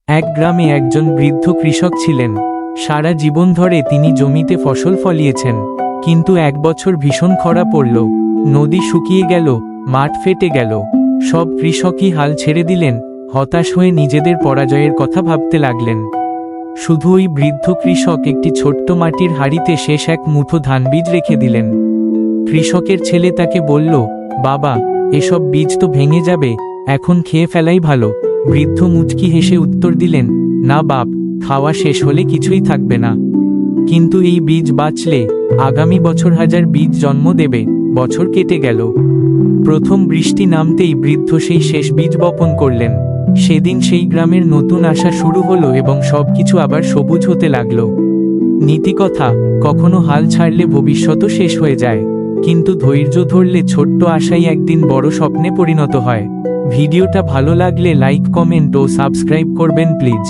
এক গ্রামে একজন বৃদ্ধ কৃষক ছিলেন। সারা জীবন ধরে তিনি জমিতে ফসল ফলিয়েছেন, কিন্তু এক বছর ভীষণ খরা পড়ল। নদী শুকিয়ে গেল, মাঠ ফেটে গেল। সব কৃষকই হাল ছেড়ে দিলেন, হতাশ হয়ে নিজেদের পরাজয়ের কথা ভাবতে লাগলেন। শুধু ওই বৃদ্ধ কৃষক একটি ছোট্ট মাটির হাঁড়িতে শেষ এক মুঠো ধানবীজ রেখে দিলেন। কৃষকের ছেলে তাকে বলল, বাবা, এসব বীজ তো ভেঙে যাবে, এখন খেয়ে ফেলাই ভালো। বৃদ্ধ মুচকি হেসে উত্তর দিলেন, না বাপ, খাওয়া শেষ হলে কিছুই থাকবে না। কিন্তু এই বীজ বাঁচলে আগামী বছর হাজার বীজ জন্ম দেবে। বছর কেটে গেল। প্রথম বৃষ্টি নামতেই বৃদ্ধ সেই শেষ বীজ বপন করলেন। সেদিন সেই গ্রামের নতুন আশা শুরু হলো এবং সবকিছু আবার সবুজ হতে লাগলো। নীতিকথা, কখনো হাল ছাড়লে ভবিষ্যৎও শেষ হয়ে যায়, কিন্তু ধৈর্য ধরলে ছোট্ট আশাই একদিন বড় স্বপ্নে পরিণত হয়। ভিডিওটা ভালো লাগলে লাইক, কমেন্ট ও সাবস্ক্রাইব করবেন প্লিজ।